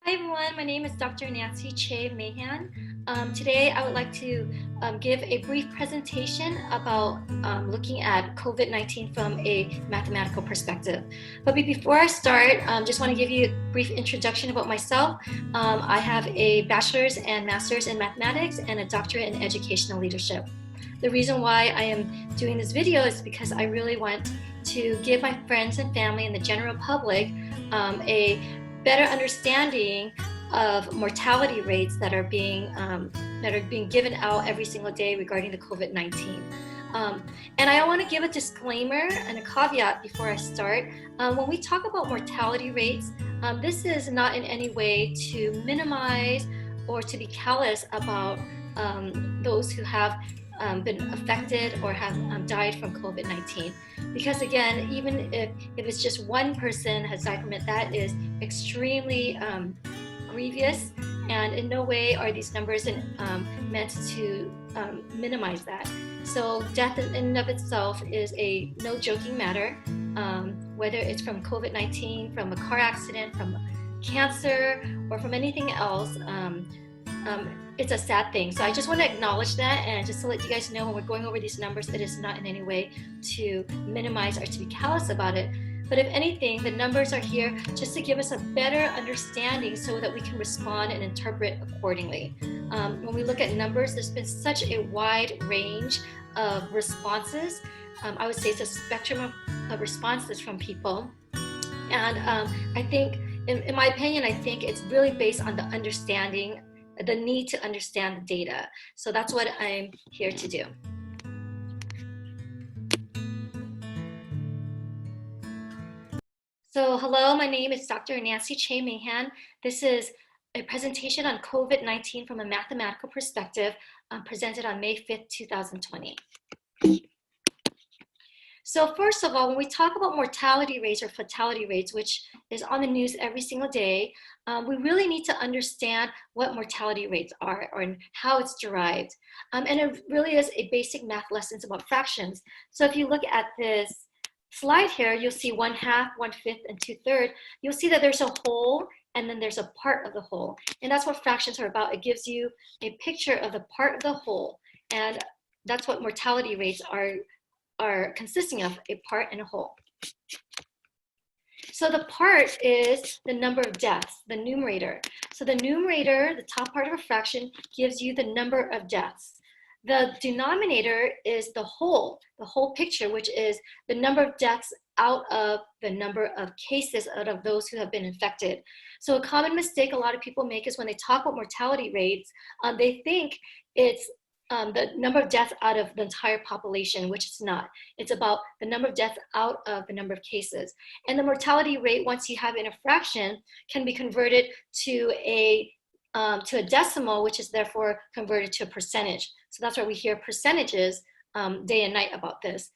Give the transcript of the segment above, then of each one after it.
Hi everyone, my name is Dr. Nancee Che Mahan. Today I would like to give a brief presentation about looking at COVID-19 from a mathematical perspective. But before I start, just want to give you a brief introduction about myself. I have a bachelor's and master's in mathematics and a doctorate in educational leadership. The reason why I am doing this video is because I really want to give my friends and family and the general public a better understanding of mortality rates that are being given out every single day regarding the COVID-19. And I want to give a disclaimer and a caveat before I start. When we talk about mortality rates, this is not in any way to minimize or to be callous about those who have been affected or have died from COVID-19. Because again, even if it's just one person has died from it, that is extremely grievous, and in no way are these numbers meant to minimize that. So death in and of itself is a no joking matter, whether it's from COVID-19, from a car accident, from cancer, or from anything else. It's a sad thing. So I just want to acknowledge that, and just to let you guys know, when we're going over these numbers, it is not in any way to minimize or to be callous about it. But if anything, the numbers are here just to give us a better understanding so that we can respond and interpret accordingly. When we look at numbers, there's been such a wide range of responses. I would say it's a spectrum of responses from people. And I think, in my opinion, I think it's really based on the understanding, the need to understand the data. So that's what I'm here to do. So hello, my name is Dr. Nancee Che Mahan. This is a presentation on COVID-19 from a mathematical perspective, presented on May 5th, 2020. So first of all, when we talk about mortality rates or fatality rates, which is on the news every single day, we really need to understand what mortality rates are or how it's derived. And it really is a basic math lessons about fractions. So if you look at this slide here, you'll see 1/2, 1/5, and 2/3. You'll see that there's a whole and then there's a part of the whole. And that's what fractions are about. It gives you a picture of the part of the whole. And that's what mortality rates are consisting of, a part and a whole. So the part is the number of deaths, the numerator. So the numerator, the top part of a fraction, gives you the number of deaths. The denominator is the whole picture, which is the number of deaths out of the number of cases out of those who have been infected. So a common mistake a lot of people make is when they talk about mortality rates, they think it's the number of deaths out of the entire population, which it's not. It's about the number of deaths out of the number of cases. And the mortality rate, once you have it in a fraction, can be converted to a decimal, which is therefore converted to a percentage. So that's why we hear percentages day and night about this.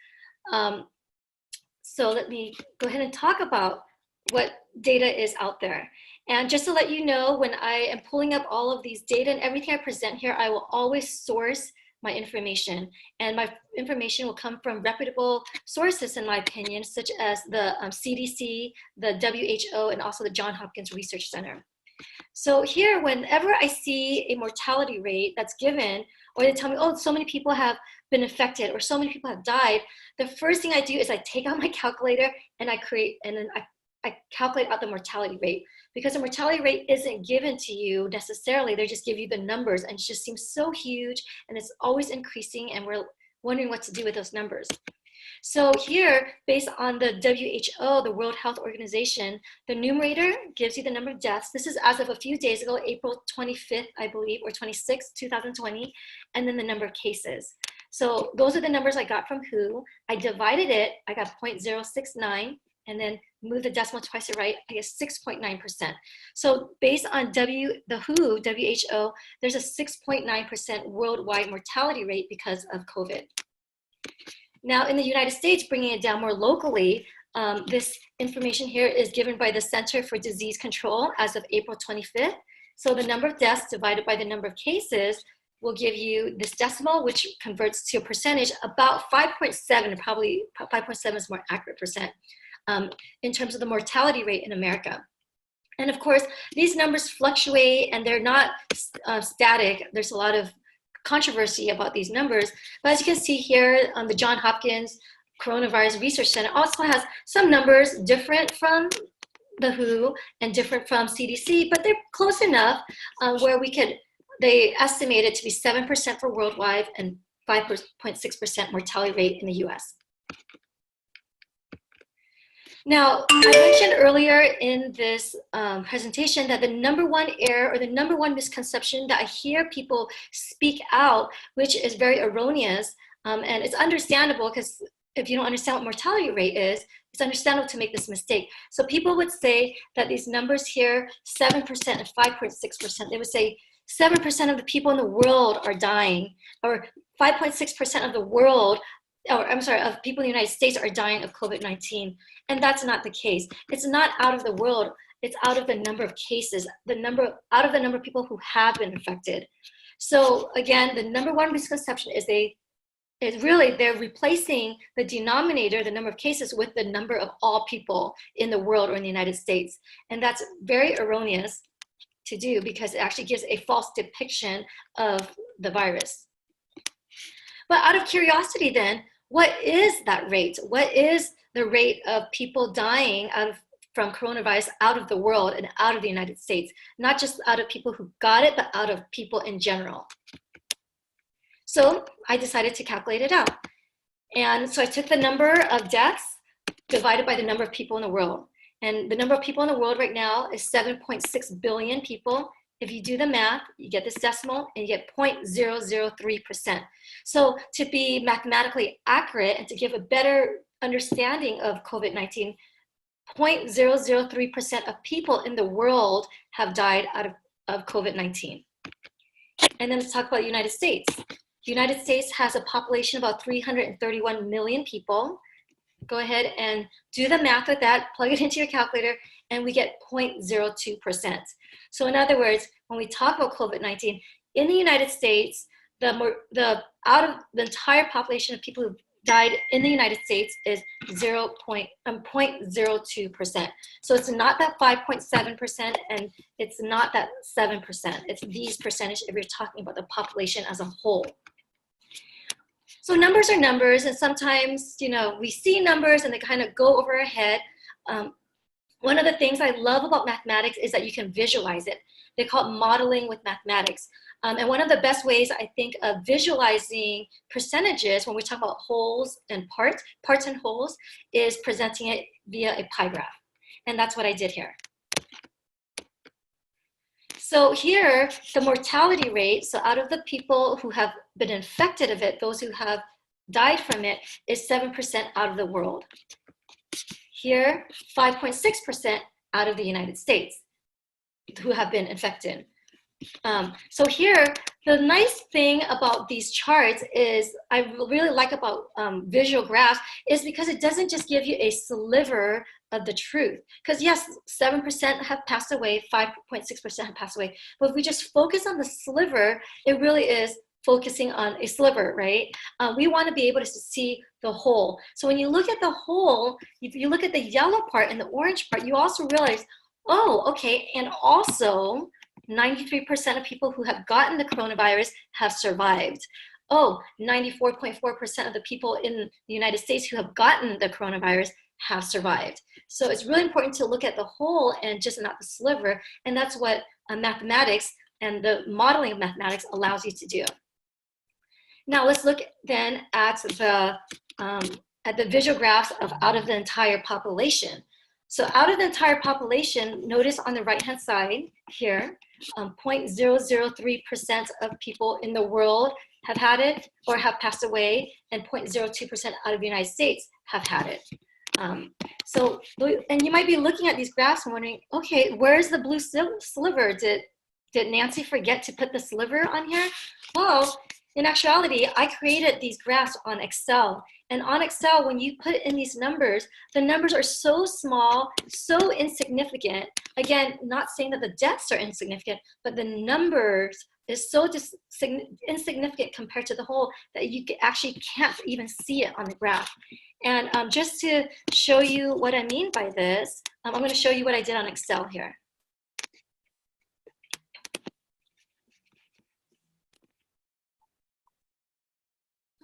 So let me go ahead and talk about what data is out there. And just to let you know, when I am pulling up all of these data and everything I present here, I will always source my information. And my information will come from reputable sources, in my opinion, such as the CDC, the WHO, and also the Johns Hopkins Research Center. So here, whenever I see a mortality rate that's given, or they tell me, oh, so many people have been affected or so many people have died, the first thing I do is I take out my calculator and I calculate out the mortality rate, because the mortality rate isn't given to you necessarily. They just give you the numbers, and it just seems so huge, and it's always increasing, and we're wondering what to do with those numbers. So here, based on the WHO, the World Health Organization, the numerator gives you the number of deaths. This is as of a few days ago, April 25th, I believe, or 26th, 2020, and then the number of cases. So those are the numbers I got from WHO. I divided it, I got 0.069, and then move the decimal twice to the right, I get 6.9%. So based on the WHO, there's a 6.9% worldwide mortality rate because of COVID. Now in the United States, bringing it down more locally, this information here is given by the Center for Disease Control as of April 25th. So the number of deaths divided by the number of cases will give you this decimal, which converts to a percentage, about 5.7, probably 5.7 is more accurate percent. In terms of the mortality rate in America. And of course, these numbers fluctuate and they're not static. There's a lot of controversy about these numbers. But as you can see here, the Johns Hopkins Coronavirus Research Center also has some numbers different from the WHO and different from CDC, but they're close enough where they estimate it to be 7% for worldwide and 5.6% mortality rate in the US. Now, I mentioned earlier in this presentation that the number one error or the number one misconception that I hear people speak out, which is very erroneous, and it's understandable because if you don't understand what mortality rate is, it's understandable to make this mistake. So people would say that these numbers here, 7% and 5.6%, they would say 7% of the people in the world are dying, or 5.6% of the world, or I'm sorry, of people in the United States are dying of COVID-19. And that's not the case. It's not out of the world. It's out of the number of cases, out of the number of people who have been infected. So again, the number one misconception is they're replacing the denominator, the number of cases, with the number of all people in the world or in the United States. And that's very erroneous to do because it actually gives a false depiction of the virus. But out of curiosity then, what is that rate? What is the rate of people dying from coronavirus out of the world and out of the United States? Not just out of people who got it, but out of people in general. So I decided to calculate it out. And so I took the number of deaths divided by the number of people in the world. And the number of people in the world right now is 7.6 billion people. If you do the math, you get this decimal and you get 0.003%. So to be mathematically accurate and to give a better understanding of COVID-19, 0.003% of people in the world have died out of COVID-19. And then let's talk about the United States. The United States has a population of about 331 million people. Go ahead and do the math with that, plug it into your calculator, and we get 0.02%. So in other words, when we talk about COVID-19, in the United States, out of the entire population of people who died in the United States is 0.02%. So it's not that 5.7% and it's not that 7%. It's these percentages if you're talking about the population as a whole. So numbers are numbers, and sometimes, we see numbers and they kind of go over our head. One of the things I love about mathematics is that you can visualize it. They call it modeling with mathematics. And one of the best ways I think of visualizing percentages when we talk about wholes and parts and wholes, is presenting it via a pie graph. And that's what I did here. So here, the mortality rate, so out of the people who have been infected of it, those who have died from it, is 7% out of the world. Here, 5.6% out of the United States who have been infected. So here, the nice thing about these charts is, I really like about visual graphs, is because it doesn't just give you a sliver of the truth. Because yes, 7% have passed away, 5.6% have passed away. But if we just focus on the sliver, it really is focusing on a sliver, right? We want to be able to see the whole. So when you look at the whole, if you look at the yellow part and the orange part, you also realize, oh, okay, and also 93% of people who have gotten the coronavirus have survived. Oh, 94.4% of the people in the United States who have gotten the coronavirus have survived. So it's really important to look at the whole and just not the sliver, and that's what mathematics and the modeling of mathematics allows you to do. Now let's look then at the visual graphs out of the entire population. So out of the entire population, notice on the right-hand side here, 0.003% of people in the world have had it or have passed away, and 0.02% out of the United States have had it. And you might be looking at these graphs and wondering, okay, where's the blue sliver? Did Nancee forget to put the sliver on here? Well, in actuality, I created these graphs on Excel. And on Excel, when you put in these numbers, the numbers are so small, so insignificant. Again, not saying that the deaths are insignificant, but the numbers is so insignificant compared to the whole that you actually can't even see it on the graph. And just to show you what I mean by this, I'm going to show you what I did on Excel here.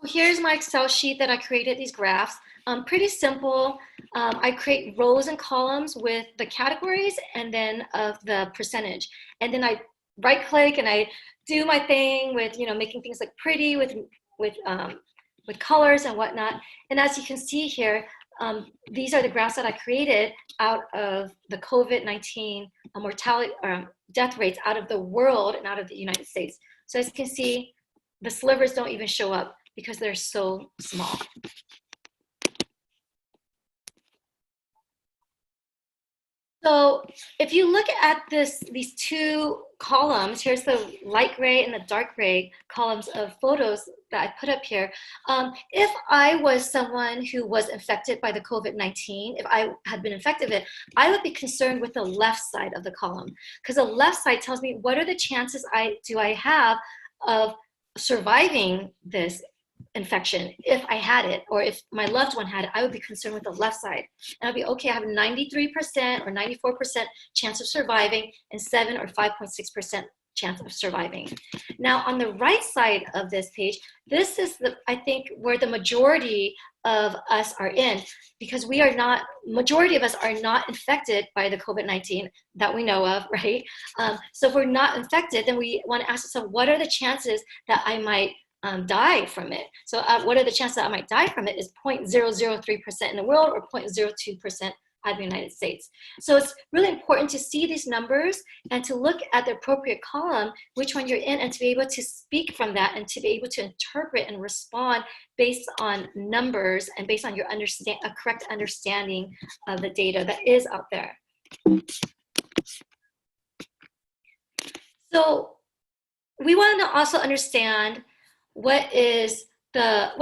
Here's my Excel sheet that I created these graphs. Pretty simple. I create rows and columns with the categories and then of the percentage. And then I right click and I do my thing with, making things look pretty with colors and whatnot. And as you can see here, these are the graphs that I created out of the COVID-19 mortality death rates out of the world and out of the United States. So as you can see, the slivers don't even show up because they're so small. So if you look at these two columns, here's the light gray and the dark gray columns of photos that I put up here. If I was someone who was infected by the COVID-19, if I had been infected with it, I would be concerned with the left side of the column, because the left side tells me what are the chances I have of surviving this infection if I had it, or if my loved one had it. I would be concerned with the left side. And I'd be, okay, I have a 93% or 94% chance of surviving and 7 or 5.6% chance of surviving. Now on the right side of this page, this is I think where the majority of us are in, because majority of us are not infected by the COVID-19 that we know of, right? So if we're not infected, then we want to ask ourselves, what are the chances that I might die from it? So what are the chances that I might die from it is 0.003% in the world or 0.02% out of the United States. So it's really important to see these numbers and to look at the appropriate column, which one you're in, and to be able to speak from that and to be able to interpret and respond based on numbers and based on your a correct understanding of the data that is out there. So we want to also understand what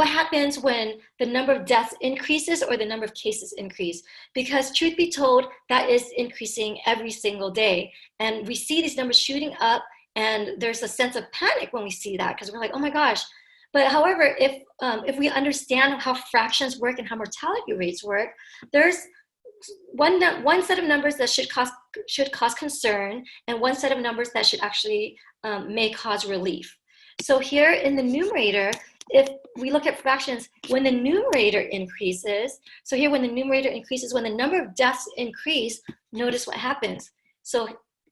happens when the number of deaths increases or the number of cases increase, because truth be told, that is increasing every single day. And we see these numbers shooting up, and there's a sense of panic when we see that, because we're like, oh my gosh. But however, if we understand how fractions work and how mortality rates work, there's one set of numbers that should cause concern, and one set of numbers that should actually may cause relief. So here in the numerator, if we look at fractions, when the numerator increases, so here when the numerator increases, when the number of deaths increase, notice what happens. So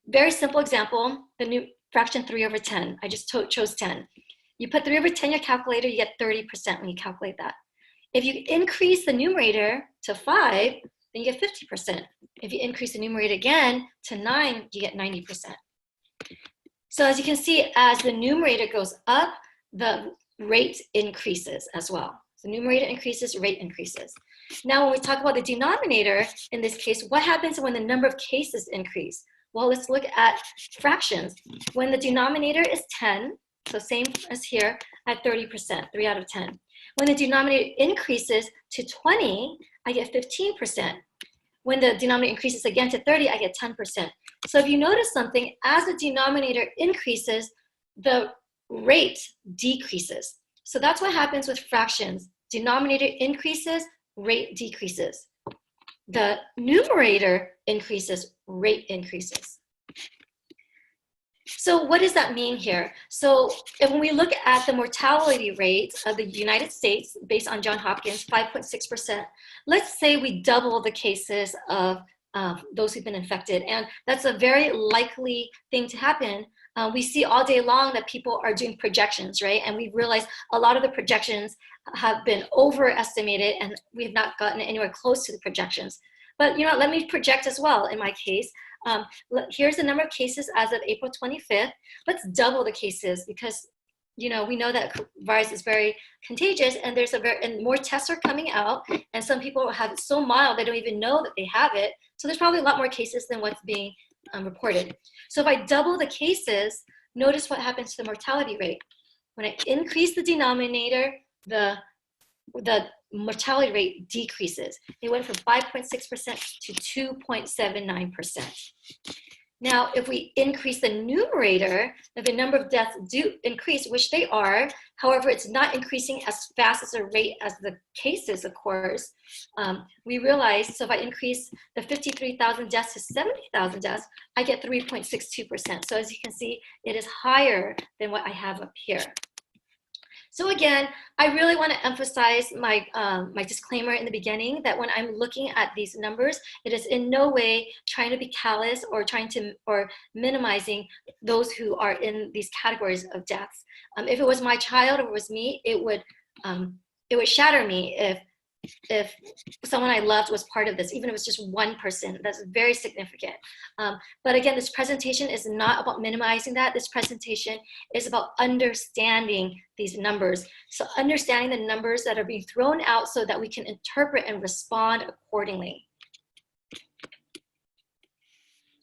very simple example, the new fraction 3 over 10. I just chose 10. You put 3 over 10 in your calculator, you get 30% when you calculate that. If you increase the numerator to 5, then you get 50%. If you increase the numerator again to 9, you get 90%. So as you can see, as the numerator goes up, the rate increases as well. So numerator increases, rate increases. Now when we talk about the denominator, in this case, what happens when the number of cases increase? Well, let's look at fractions. When the denominator is 10, so same as here, at 30%, 3 out of 10. When the denominator increases to 20, I get 15%. When the denominator increases again to 30, I get 10%. So if you notice something, as the denominator increases, the rate decreases. So that's what happens with fractions. Denominator increases, rate decreases. The numerator increases, rate increases. So what does that mean here? So when we look at the mortality rate of the United States based on Johns Hopkins, 5.6%, let's say we double the cases of those who've been infected, and that's a very likely thing to happen. We see all day long that people are doing projections, right? And we realize a lot of the projections have been overestimated, and we have not gotten anywhere close to the projections. But let me project as well in my case. Here's the number of cases as of April 25th. Let's double the cases, because we know that virus is very contagious, and and more tests are coming out, and some people have it so mild they don't even know that they have it. So there's probably a lot more cases than what's being reported. So if I double the cases, notice what happens to the mortality rate. When I increase the denominator, the mortality rate decreases. It went from 5.6% to 2.79%. Now, if we increase the numerator, if the number of deaths do increase, which they are, however, it's not increasing as fast as a rate as the cases, of course, we realize, so if I increase the 53,000 deaths to 70,000 deaths, I get 3.62%. So as you can see, it is higher than what I have up here. So again, I really want to emphasize my my disclaimer in the beginning that when I'm looking at these numbers, it is in no way trying to be callous or trying to or minimizing those who are in these categories of deaths. If it was my child or it was me, it would shatter me if someone I loved was part of this, even if it was just one person. That's very significant. But again, this presentation is not about minimizing that. This presentation is about understanding these numbers. So understanding the numbers that are being thrown out so that we can interpret and respond accordingly.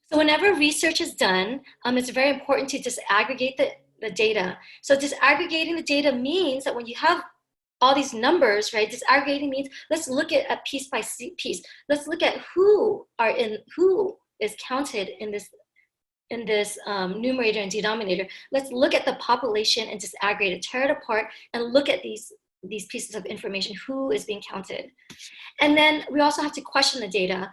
So whenever research is done, it's very important to disaggregate the data. So disaggregating the data means that when you have all these numbers, right? Disaggregating means let's look at piece by piece. Let's look at who is counted in this numerator and denominator. Let's look at the population and disaggregate it, tear it apart, and look at these pieces of information. Who is being counted? And then we also have to question the data.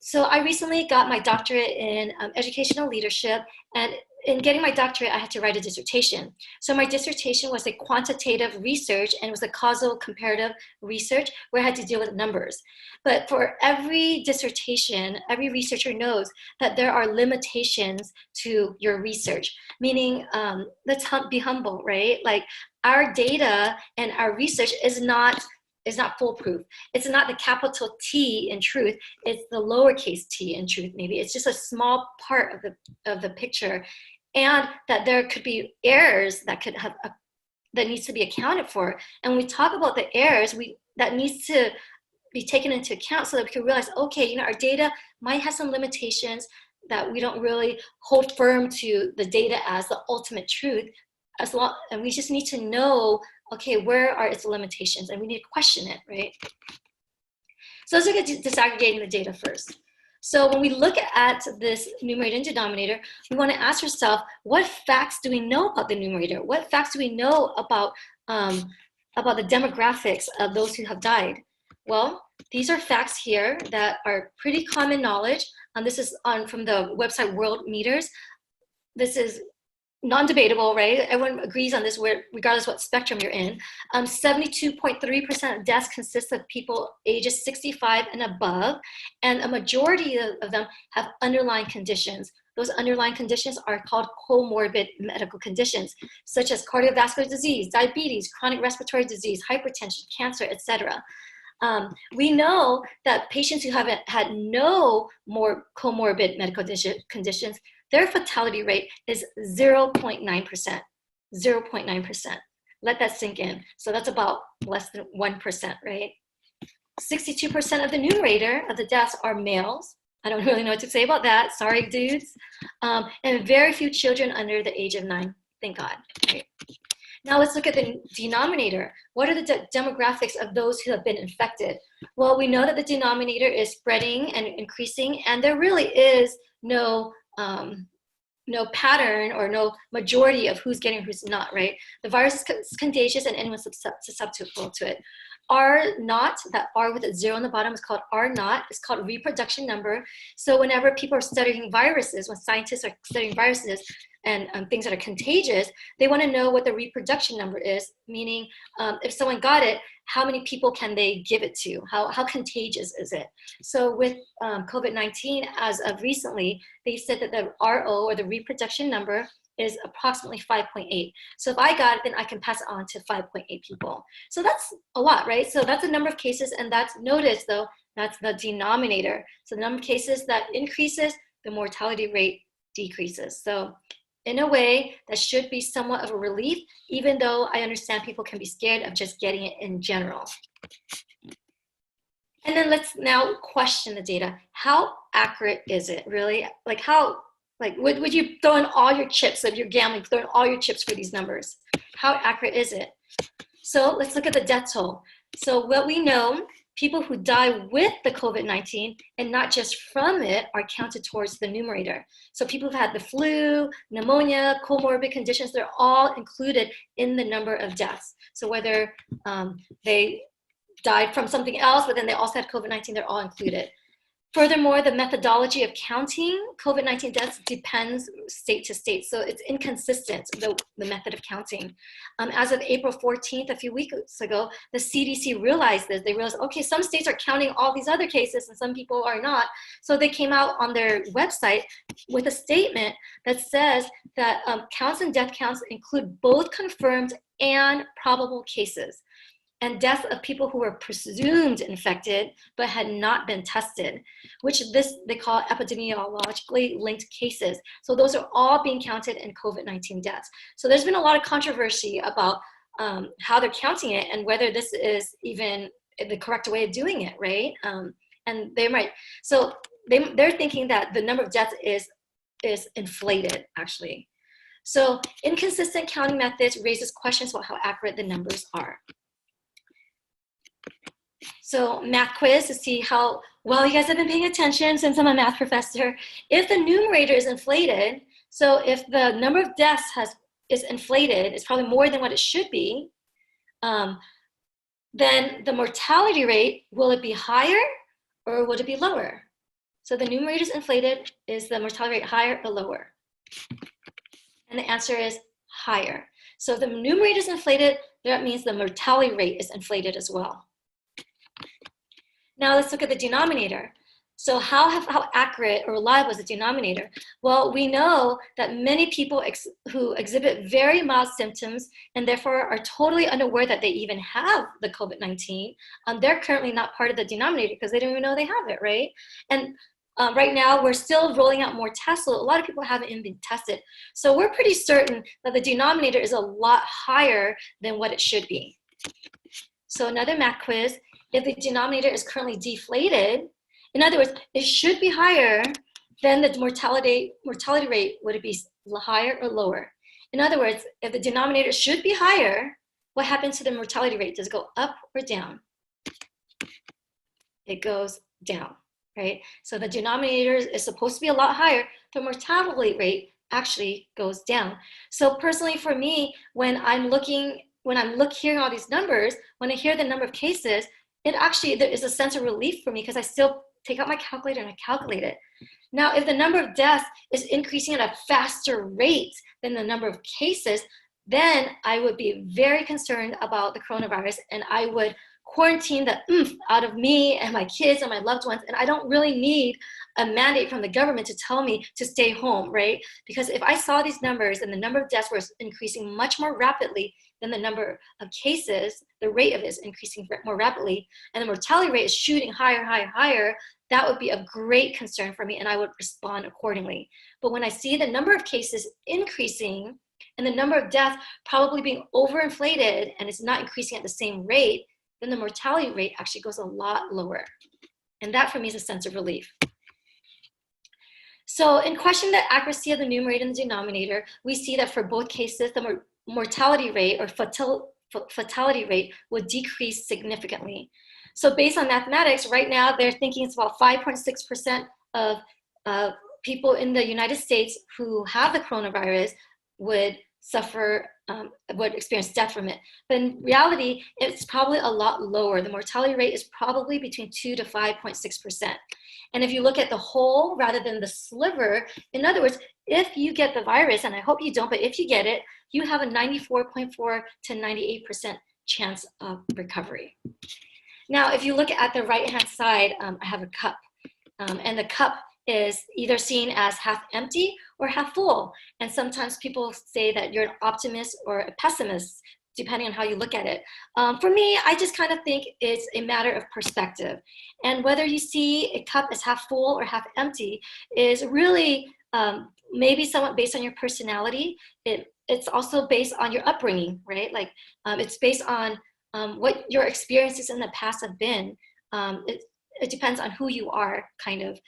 So I recently got my doctorate in educational leadership, and in getting my doctorate, I had to write a dissertation. So my dissertation was a quantitative research, and it was a causal comparative research where I had to deal with numbers. But for every dissertation, every researcher knows that there are limitations to your research, meaning let's be humble, right? Like our data and our research is not foolproof. It's not the capital T in truth. It's the lowercase t in truth. Maybe it's just a small part of the picture, and that there could be errors that could have that needs to be accounted for. And when we talk about the errors, that needs to be taken into account so that we can realize, okay, our data might have some limitations, that we don't really hold firm to the data as the ultimate truth. And we just need to know, okay, where are its limitations? And we need to question it, right? So let's look at disaggregating the data first. So when we look at this numerator and denominator, we want to ask ourselves, what facts do we know about the numerator? What facts do we know about the demographics of those who have died? Well, these are facts here that are pretty common knowledge. This is from the website World Meters. This is non-debatable, right? Everyone agrees on this, regardless what spectrum you're in. 72.3% of deaths consist of people ages 65 and above, and a majority of them have underlying conditions. Those underlying conditions are called comorbid medical conditions, such as cardiovascular disease, diabetes, chronic respiratory disease, hypertension, cancer, etc. We know that patients who haven't had no more comorbid medical conditions, their fatality rate is 0.9%. 0.9%. Let that sink in. So that's about less than 1%, right? 62% of the numerator of the deaths are males. I don't really know what to say about that. Sorry, dudes. And very few children under the age of 9. Thank God. Right? Now let's look at the denominator. What are the demographics of those who have been infected? Well, we know that the denominator is spreading and increasing, and there really is no pattern or no majority of who's getting, who's not, right? The virus is contagious and anyone's susceptible to it. R0, that R with a 0 on the bottom, is called R0. It's called reproduction number. So whenever people are studying viruses, when scientists are studying viruses and things that are contagious, they want to know what the reproduction number is, meaning if someone got it, how many people can they give it to? How contagious is it? So with COVID-19, as of recently, they said that the RO, or the reproduction number, is approximately 5.8. So if I got it, then I can pass it on to 5.8 people. So that's a lot, right? So that's a number of cases, and that's, notice though, that's the denominator. So the number of cases that increases, the mortality rate decreases. So in a way, that should be somewhat of a relief, even though I understand people can be scared of just getting it in general. And then let's now question the data. How accurate is it, really? Would you throw in all your chips, if you're gambling, throw in all your chips for these numbers? How accurate is it? So let's look at the death toll. So what we know, people who die with the COVID-19 and not just from it are counted towards the numerator. So people who've had the flu, pneumonia, comorbid conditions, they're all included in the number of deaths. So whether they died from something else, but then they also had COVID-19, they're all included. Furthermore, the methodology of counting COVID-19 deaths depends state to state, so it's inconsistent, the method of counting. As of April 14th, a few weeks ago, the CDC realized this. They realized, okay, some states are counting all these other cases and some people are not. So they came out on their website with a statement that says that counts and death counts include both confirmed and probable cases, and deaths of people who were presumed infected but had not been tested, which they call epidemiologically linked cases. So those are all being counted in COVID-19 deaths. So there's been a lot of controversy about how they're counting it and whether this is even the correct way of doing it, right? And they might, so they're thinking that the number of deaths is inflated, actually. So inconsistent counting methods raises questions about how accurate the numbers are. So math quiz to see how well you guys have been paying attention since I'm a math professor. If the numerator is inflated, so if the number of deaths is inflated, it's probably more than what it should be, then the mortality rate, will it be higher or would it be lower? So the numerator is inflated, is the mortality rate higher or lower? And the answer is higher. So if the numerator is inflated, that means the mortality rate is inflated as well. Now let's look at the denominator. So how accurate or reliable is the denominator? Well, we know that many people who exhibit very mild symptoms and therefore are totally unaware that they even have the COVID-19, they're currently not part of the denominator because they don't even know they have it, right? And right now, we're still rolling out more tests, so a lot of people haven't even been tested. So we're pretty certain that the denominator is a lot higher than what it should be. So another math quiz. If the denominator is currently deflated, in other words, it should be higher, then the mortality rate, would it be higher or lower? In other words, if the denominator should be higher, what happens to the mortality rate? Does it go up or down? It goes down, right? So the denominator is supposed to be a lot higher. The mortality rate actually goes down. So personally for me, when I'm hearing all these numbers, when I hear the number of cases, there is a sense of relief for me because I still take out my calculator and I calculate it. Now, if the number of deaths is increasing at a faster rate than the number of cases, then I would be very concerned about the coronavirus and I would quarantine the oomph out of me and my kids and my loved ones. And I don't really need a mandate from the government to tell me to stay home, right? Because if I saw these numbers and the number of deaths was increasing much more rapidly than the number of cases, the rate of it is increasing more rapidly, and the mortality rate is shooting higher, that would be a great concern for me and I would respond accordingly. But when I see the number of cases increasing and the number of deaths probably being overinflated and it's not increasing at the same rate, then the mortality rate actually goes a lot lower. And that for me is a sense of relief. So in questioning the accuracy of the numerator and the denominator, we see that for both cases, the mortality rate or fatality rate would decrease significantly. So based on mathematics, right now they're thinking it's about 5.6% of people in the United States who have the coronavirus would experience death from it. But in reality, it's probably a lot lower. The mortality rate is probably between 2 to 5.6%. And if you look at the whole rather than the sliver, in other words, if you get the virus, and I hope you don't, but if you get it, you have a 94.4 to 98% chance of recovery. Now, if you look at the right-hand side, I have a cup, and the cup is either seen as half empty or half full. And sometimes people say that you're an optimist or a pessimist, depending on how you look at it. For me, I just kind of think it's a matter of perspective. And whether you see a cup as half full or half empty is really maybe somewhat based on your personality. It's also based on your upbringing, right? Like it's based on what your experiences in the past have been. It depends on who you are, kind of.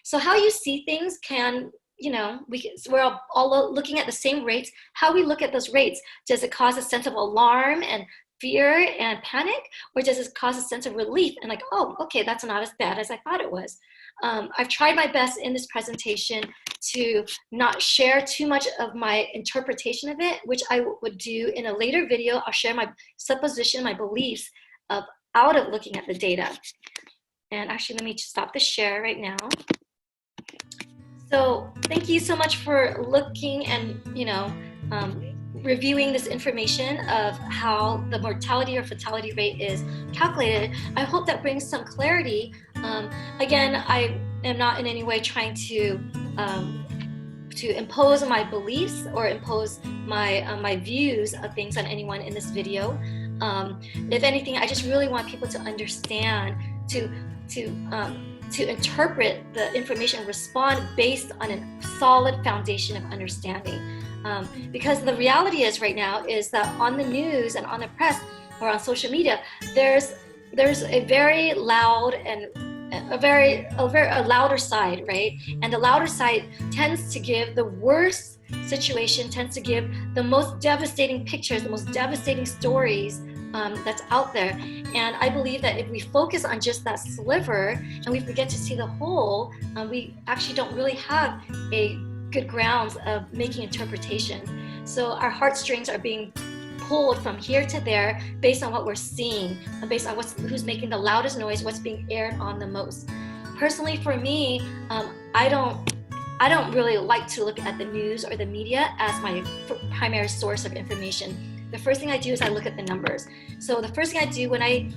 So how you see things can, we're all looking at the same rates. How we look at those rates, does it cause a sense of alarm and fear and panic? Or does it cause a sense of relief and like, oh, okay, that's not as bad as I thought it was? I've tried my best in this presentation to not share too much of my interpretation of it, which I would do in a later video. I'll share my supposition, my beliefs out of looking at the data. And actually, let me stop the share right now. So thank you so much for looking and, reviewing this information of how the mortality or fatality rate is calculated. I hope that brings some clarity. Again, I am not in any way trying to impose my beliefs or impose my views of things on anyone in this video. If anything, I just really want people to understand, to interpret the information, respond based on a solid foundation of understanding. Because the reality is right now is that on the news and on the press or on social media, there's a very loud and a louder side, right? And the louder side tends to give the worst situation, tends to give the most devastating pictures, the most devastating stories that's out there. And I believe that if we focus on just that sliver and we forget to see the whole, we actually don't really have a good grounds of making interpretations. So our heartstrings are being pulled from here to there based on what we're seeing, based on who's making the loudest noise, what's being aired on the most. Personally, for me, I don't really like to look at the news or the media as my primary source of information. The first thing I do is I look at the numbers. So the first thing I do when I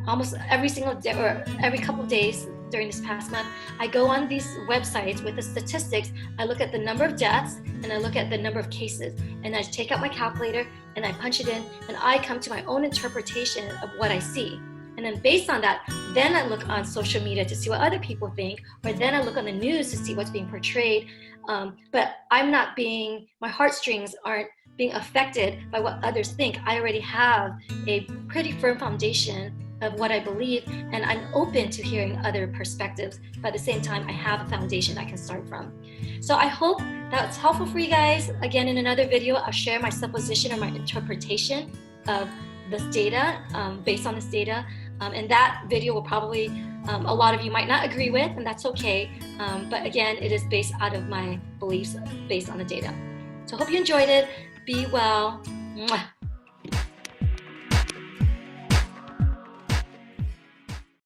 almost every single day or every couple of days during this past month, I go on these websites with the statistics. I look at the number of deaths and I look at the number of cases, and I take out my calculator and I punch it in, and I come to my own interpretation of what I see. And then based on that, then I look on social media to see what other people think, or then I look on the news to see what's being portrayed. But my heartstrings aren't being affected by what others think. I already have a pretty firm foundation of what I believe, and I'm open to hearing other perspectives. But at the same time, I have a foundation I can start from. So I hope that's helpful for you guys. Again, in another video, I'll share my supposition or my interpretation of this data, based on this data. And that video will probably, a lot of you might not agree with, and that's okay. But again, it is based out of my beliefs based on the data. So I hope you enjoyed it. Be well. Mwah.